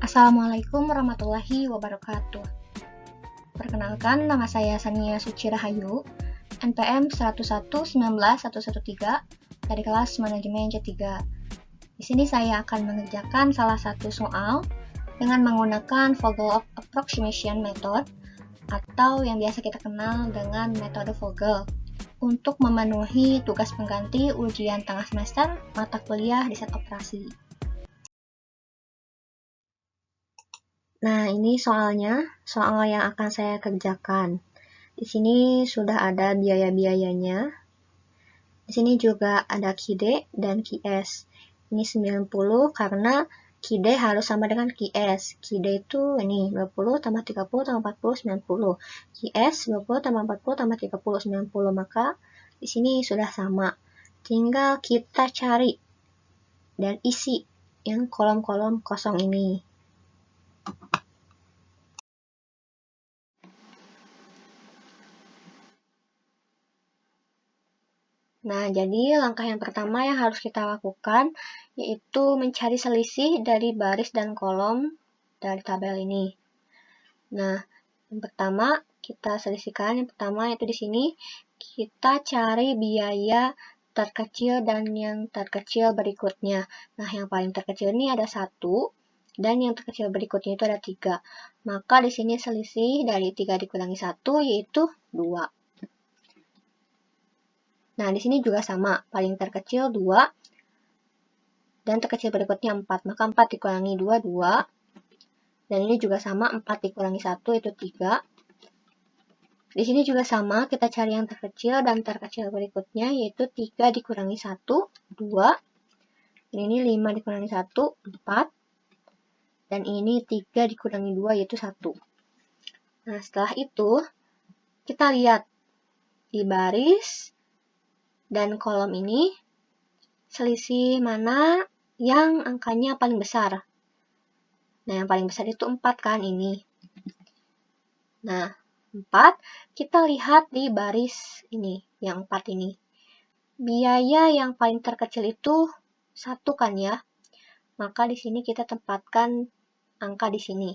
Assalamualaikum warahmatullahi wabarakatuh. Perkenalkan, nama saya Sania Suci Rahayu, NPM 101-19-113 dari kelas Manajemen C3. Di sini saya akan mengerjakan salah satu soal dengan menggunakan Vogel Approximation Method atau yang biasa kita kenal dengan metode Vogel untuk memenuhi tugas pengganti ujian tengah semester mata kuliah riset operasi. Nah, ini soalnya, soal yang akan saya kerjakan. Di sini sudah ada biaya-biayanya. Di sini juga ada QD dan QS. Ini 90 karena QD harus sama dengan QS. QD itu ini 20 tambah 30 tambah 40, 90. QS 20 tambah 40 tambah 30, 90. Maka di sini sudah sama. Tinggal kita cari dan isi yang kolom-kolom kosong ini. Nah, jadi langkah yang pertama yang harus kita lakukan yaitu mencari selisih dari baris dan kolom dari tabel ini. Nah, yang pertama kita selisihkan, yang pertama yaitu di sini kita cari biaya terkecil dan yang terkecil berikutnya. Nah, yang paling terkecil ini ada 1 dan yang terkecil berikutnya itu ada 3. Maka di sini selisih dari 3 dikurangi 1 yaitu 2. Nah, di sini juga sama, paling terkecil 2, dan terkecil berikutnya 4. Maka 4 dikurangi 2, 2. Dan ini juga sama, 4 dikurangi 1, itu 3. Di sini juga sama, kita cari yang terkecil dan terkecil berikutnya, yaitu 3 dikurangi 1, 2. Dan ini 5 dikurangi 1, 4. Dan ini 3 dikurangi 2, yaitu 1. Nah, setelah itu, kita lihat di baris dan kolom ini, selisih mana yang angkanya paling besar. Nah, yang paling besar itu 4 kan ini. Nah, 4, kita lihat di baris ini, yang 4 ini. Biaya yang paling terkecil itu 1 kan ya. Maka di sini kita tempatkan angka di sini.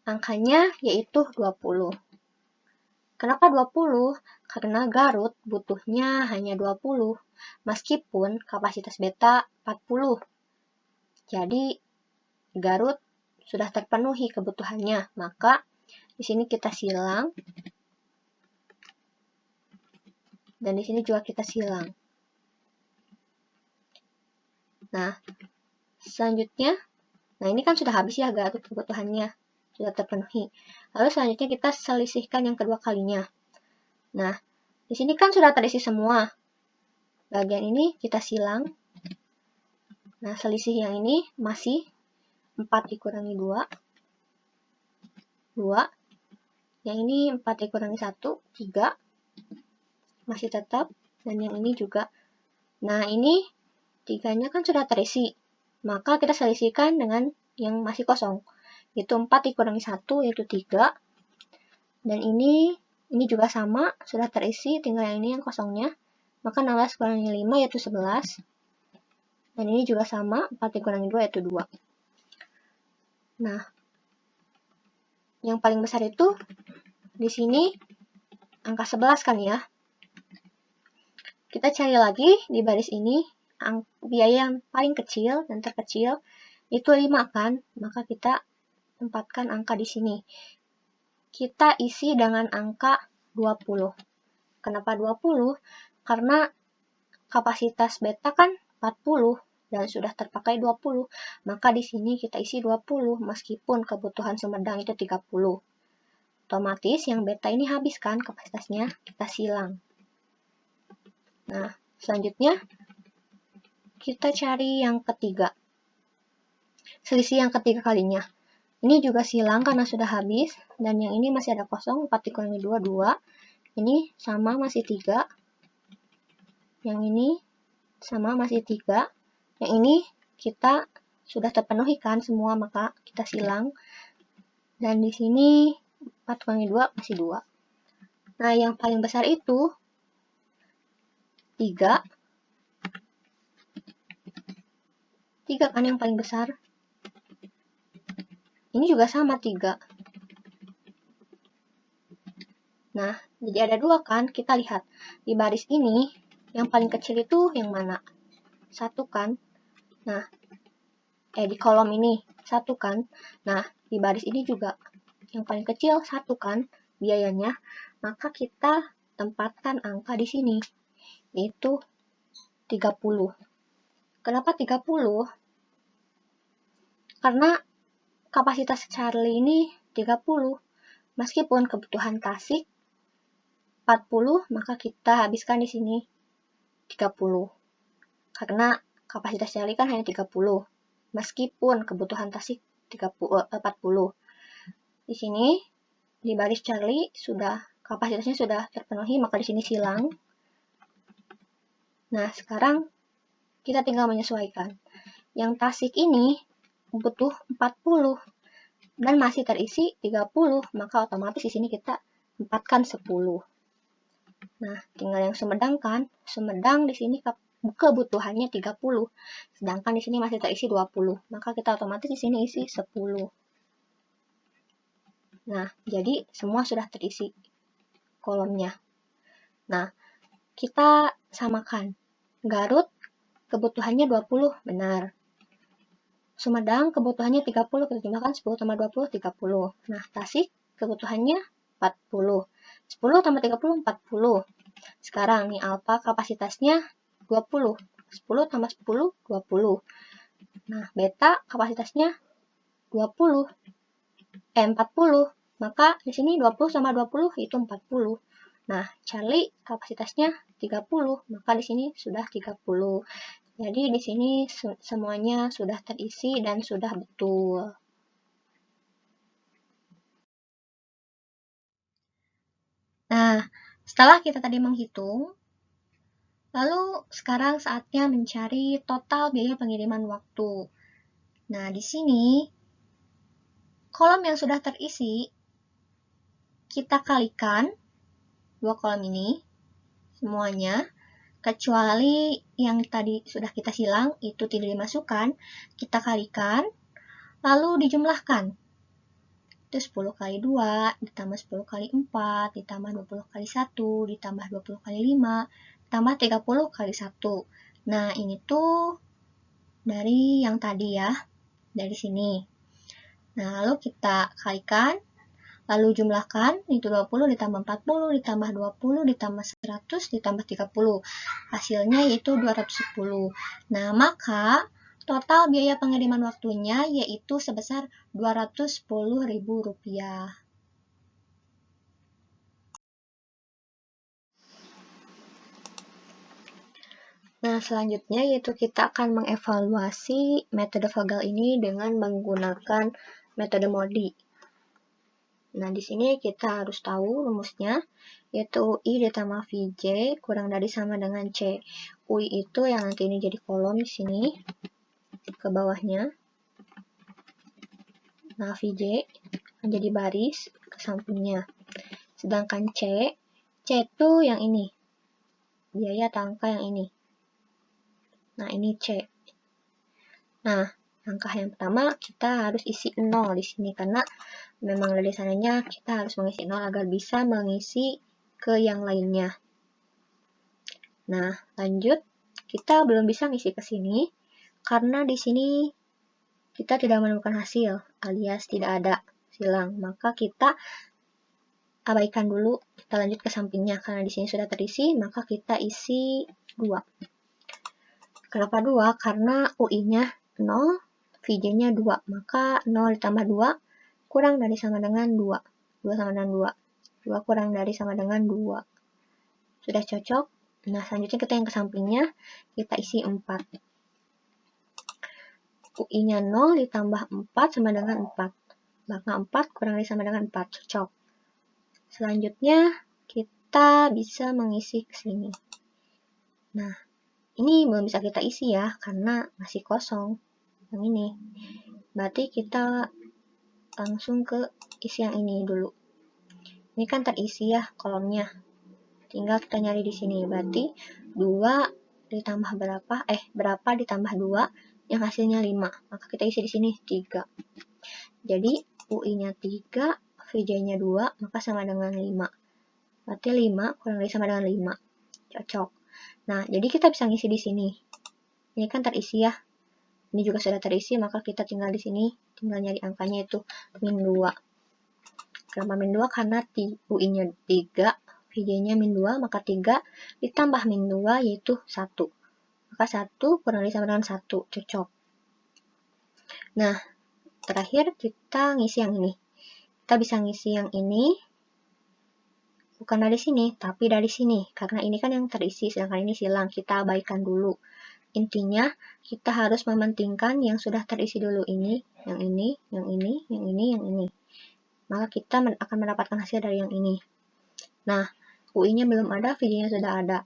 Angkanya yaitu 20. Kenapa 20? Karena Garut butuhnya hanya 20, meskipun kapasitas beta 40. Jadi, Garut sudah terpenuhi kebutuhannya, maka di sini kita silang, dan di sini juga kita silang. Nah, selanjutnya, nah ini kan sudah habis ya Garut kebutuhannya, sudah terpenuhi. Lalu selanjutnya kita selisihkan yang kedua kalinya. Nah, di sini kan sudah terisi semua. Bagian ini kita silang. Nah, selisih yang ini masih 4 dikurangi 2, 2. Yang ini 4 dikurangi 1, 3. Masih tetap. Dan yang ini juga. Nah, ini 3-nya kan sudah terisi. Maka kita selisihkan dengan yang masih kosong. Itu 4 dikurangi 1, yaitu 3. Dan ini juga sama, sudah terisi, tinggal yang ini yang kosongnya. Maka 16 kurangi 5, yaitu 11. Dan ini juga sama, 4 dikurangi 2, yaitu 2. Nah, yang paling besar itu di sini angka 11 kan ya. Kita cari lagi di baris ini biaya yang paling kecil dan terkecil itu 5 kan. Maka kita tempatkan angka di sini. Kita isi dengan angka 20. Kenapa 20? Karena kapasitas beta kan 40 dan sudah terpakai 20. Maka di sini kita isi 20 meskipun kebutuhan Sumedang itu 30. Otomatis yang beta ini habis kan kapasitasnya, kita silang. Nah, selanjutnya kita cari yang ketiga. Selisih yang ketiga kalinya. Ini juga silang karena sudah habis. Dan yang ini masih ada kosong. 4 dikurangi 2, 2. Ini sama masih 3. Yang ini sama masih 3. Yang ini kita sudah terpenuhi kan semua. Maka kita silang. Dan di sini 4 kurangi 2 masih 2. Nah, yang paling besar itu 3. 3 kan yang paling besar. ini juga sama 3. Nah, jadi ada 2 kan? Kita lihat. Di baris ini, yang paling kecil itu yang mana? 1 kan? Nah, di kolom ini 1 kan? Nah, di baris ini juga yang paling kecil 1 kan biayanya. Maka kita tempatkan angka di sini, yaitu 30. Kenapa 30? Karena kapasitas Charlie ini 30. Meskipun kebutuhan Tasik 40, maka kita habiskan di sini 30. Karena kapasitas Charlie kan hanya 30. Meskipun kebutuhan Tasik 40. Di sini di baris Charlie sudah kapasitasnya sudah terpenuhi, maka di sini silang. Nah, sekarang kita tinggal menyesuaikan. Yang Tasik ini butuh 40 dan masih terisi 30, maka otomatis di sini kita tempatkan 10. Nah, tinggal yang Sumedang kan. Sumedang di sini kebutuhannya 30, sedangkan di sini masih terisi 20. Maka kita otomatis di sini isi 10. Nah, jadi semua sudah terisi kolomnya. Nah, kita samakan. Garut kebutuhannya 20, benar. Sumedang kebutuhannya 30, kita jumlahkan 10 tambah 20, 30. Nah, Tasik kebutuhannya 40. 10 tambah 30, 40. Sekarang nih alfa kapasitasnya 20. 10 tambah 10, 20. Nah, beta kapasitasnya 40. 40. Maka di sini 20 sama 20 itu 40. Nah, Charlie kapasitasnya 30, maka di sini sudah 30. Jadi di sini semuanya sudah terisi dan sudah betul. Nah, setelah kita tadi menghitung, lalu sekarang saatnya mencari total biaya pengiriman waktu. Nah, di sini kolom yang sudah terisi kita kalikan 2 kolom ini semuanya, kecuali yang tadi sudah kita silang itu tidak dimasukkan, kita kalikan lalu dijumlahkan. Itu 10 kali 2 ditambah 10 kali 4 ditambah 20 kali 1 ditambah 20 kali 5 ditambah 30 kali 1. Nah, ini tuh dari yang tadi ya, dari sini. Nah, lalu kita kalikan, lalu jumlahkan, itu 20 ditambah 40 ditambah 20 ditambah 100 ditambah 30. Hasilnya yaitu 210. Nah, maka total biaya pengiriman waktunya yaitu sebesar Rp210.000. Nah, selanjutnya yaitu kita akan mengevaluasi metode Vogel ini dengan menggunakan metode MODI. Nah, di sini kita harus tahu rumusnya, yaitu UI ditambah VJ kurang dari sama dengan C. UI itu yang nanti ini jadi kolom di sini, ke bawahnya. Nah, VJ menjadi baris ke sampingnya. Sedangkan C itu yang ini, biaya atau angka yang ini. Nah, ini C. Nah, langkah yang pertama kita harus isi 0 di sini karena memang dari sananya kita harus mengisi 0 agar bisa mengisi ke yang lainnya. Nah, lanjut kita belum bisa ngisi ke sini karena di sini kita tidak menemukan hasil alias tidak ada silang. Maka kita abaikan dulu, kita lanjut ke sampingnya karena di sini sudah terisi, maka kita isi 2. Kenapa 2? Karena UI-nya 0, VJ-nya 2. Maka 0 ditambah 2 kurang dari sama dengan 2. 2 sama dengan 2. 2 kurang dari sama dengan 2. Sudah cocok? Nah, selanjutnya kita yang ke sampingnya, kita isi 4. UI-nya 0 ditambah 4 sama dengan 4. Maka 4 kurang dari sama dengan 4. Cocok. Selanjutnya, kita bisa mengisi ke sini. Nah, ini belum bisa kita isi ya, karena masih kosong. Yang ini. Berarti kita langsung ke isi yang ini dulu. Ini kan terisi ya kolomnya. Tinggal kita nyari di sini. Berarti 2 ditambah berapa? Berapa ditambah 2 yang hasilnya 5. Maka kita isi di sini 3. Jadi UI-nya 3, VJ-nya 2, maka sama dengan 5. Berarti 5 kurang dari sama dengan 5. Cocok. Nah, jadi kita bisa ngisi di sini. Ini kan terisi ya. Ini juga sudah terisi, maka kita tinggal di sini, tinggal nyari angkanya itu min 2. Kenapa min 2? Karena UI-nya 3, VJ-nya min 2, maka 3 ditambah min 2 yaitu 1. Maka 1 kurang dari sama dengan 1. Cocok. Nah, terakhir kita ngisi yang ini. Kita bisa ngisi yang ini bukan dari sini, tapi dari sini. Karena ini kan yang terisi, sedangkan ini silang. Kita abaikan dulu. Intinya, kita harus mementingkan yang sudah terisi dulu ini, yang ini, yang ini, yang ini, yang ini. Maka kita akan mendapatkan hasil dari yang ini. Nah, UI-nya belum ada, VJ-nya sudah ada.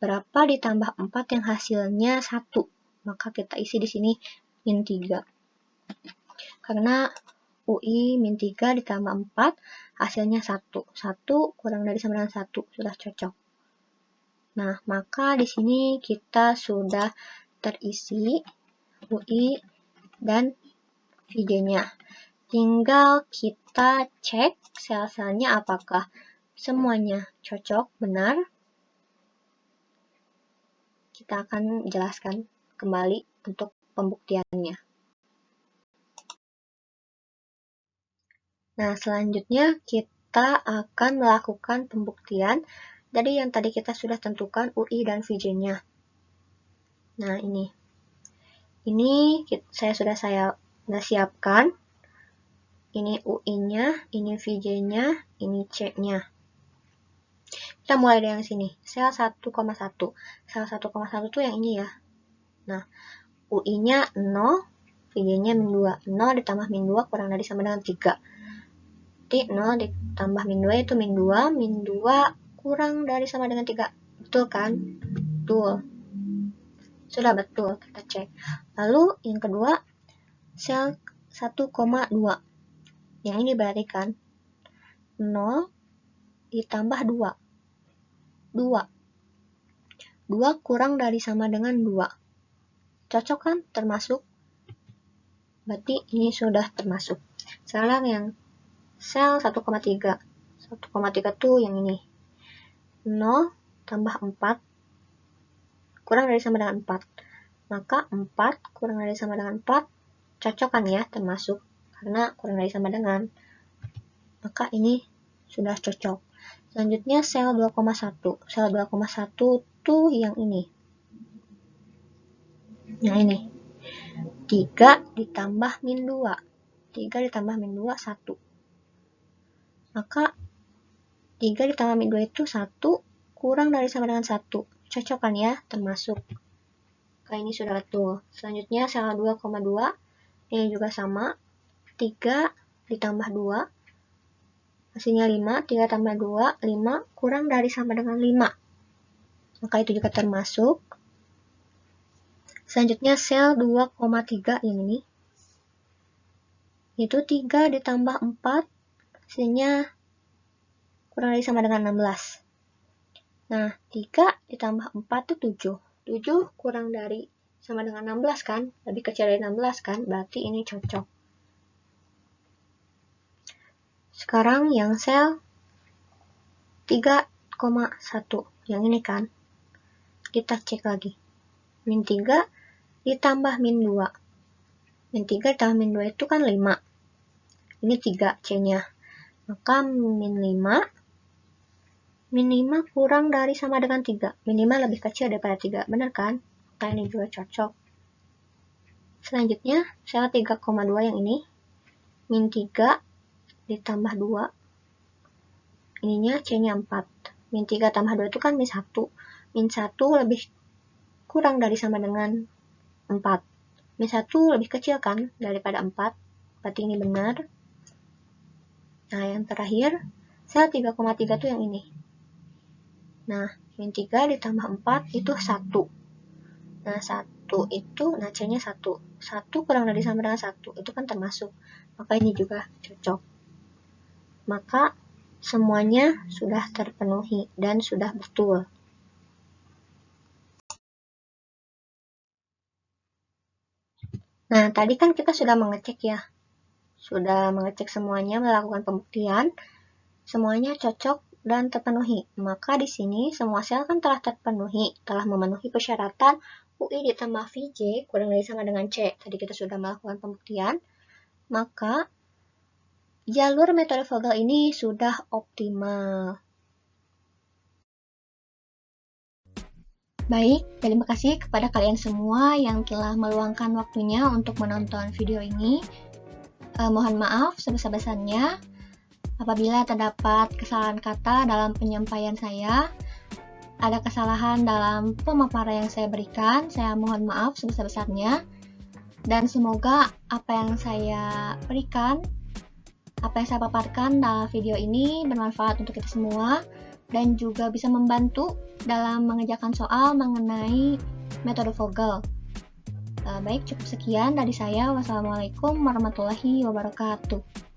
Berapa ditambah 4 yang hasilnya 1? Maka kita isi di sini min 3. Karena UI min 3 ditambah 4, hasilnya 1. 1 kurang dari sama dengan 1, sudah cocok. Nah, maka di sini kita sudah terisi UI dan VJ-nya. Tinggal kita cek sel-selnya apakah semuanya cocok, benar. Kita akan jelaskan kembali untuk pembuktiannya. Nah, selanjutnya kita akan melakukan pembuktian dari yang tadi kita sudah tentukan UI dan VJ-nya. Nah, ini saya sudah siapkan. Ini UI-nya, ini VJ-nya, ini C-nya. Kita mulai dari yang sini, sel 1,1. Sel 1,1 itu yang ini ya. Nah, UI-nya 0, VJ-nya min 2. 0 ditambah min 2 kurang dari sama dengan 3. Jadi 0 ditambah min 2 itu min 2. Min 2 kurang dari sama dengan 3. Betul kan? Betul. Sudah betul, kita cek. Lalu yang kedua, sel 1,2. Yang ini berarti kan 0 ditambah 2. 2 kurang dari sama dengan 2. Cocok kan? Termasuk. Berarti ini sudah termasuk. Sekarang yang sel 1,3. 1,3 tuh yang ini. 0 tambah 4 kurang dari sama dengan 4. Maka 4 kurang dari sama dengan 4 cocok kan ya, termasuk. Karena kurang dari sama dengan. Maka ini sudah cocok. Selanjutnya sel 2,1. Sel 2,1 tuh yang ini. Yang ini. 3 ditambah min 2. 3 ditambah min 2, 1. Maka 3 ditambah min 2 itu 1 kurang dari sama dengan 1. Cocok kan ya, termasuk. Maka ini sudah betul. Selanjutnya sel 2,2. Ini juga sama. 3 ditambah 2. Hasilnya 5. 3 tambah 2, 5 kurang dari sama dengan 5. Maka itu juga termasuk. Selanjutnya sel 2,3 yang ini. Itu 3 ditambah 4. Hasilnya kurang dari sama dengan 16. Nah, 3 ditambah 4 itu 7. 7 kurang dari sama dengan 16 kan? Lebih kecil dari 16 kan? Berarti ini cocok. Sekarang yang sel 3,1. Yang ini kan? Kita cek lagi. Min 3 ditambah min 2. Min 3 ditambah min 2 itu kan 5. Ini 3 C-nya. Maka min 5. Min 5 kurang dari sama dengan 3. Min 5 lebih kecil daripada 3. Benar kan? Maka ini juga cocok. Selanjutnya, sel 3,2 yang ini. Min 3 ditambah 2. Ininya C-nya 4. Min 3 tambah 2 itu kan min 1. Min 1 lebih kurang dari sama dengan 4. Min 1 lebih kecil kan daripada 4. Berarti ini benar. Nah, yang terakhir, sel 3,3 itu yang ini. Nah, min 3 ditambah 4 itu 1. Nah, 1 itu, nah C-nya 1. 1 kurang dari sama dengan 1. Itu kan termasuk. Maka ini juga cocok. Maka semuanya sudah terpenuhi dan sudah betul. Nah, tadi kan kita sudah mengecek ya. sudah mengecek semuanya, melakukan pembuktian, semuanya cocok dan terpenuhi. Maka di sini semua sel kan telah terpenuhi, telah memenuhi persyaratan UI ditambah VJ kurang dari sama dengan C. Tadi kita sudah melakukan pembuktian. Maka jalur metode Vogel ini sudah optimal. Baik, terima kasih kepada kalian semua yang telah meluangkan waktunya untuk menonton video ini. Mohon maaf sebesar-besarnya apabila terdapat kesalahan kata dalam penyampaian saya, ada kesalahan dalam pemaparan yang saya berikan, saya mohon maaf sebesar-besarnya. Dan semoga apa yang saya berikan, apa yang saya paparkan dalam video ini bermanfaat untuk kita semua dan juga bisa membantu dalam mengerjakan soal mengenai metode Vogel. Baik, cukup sekian dari saya. Wassalamualaikum warahmatullahi wabarakatuh.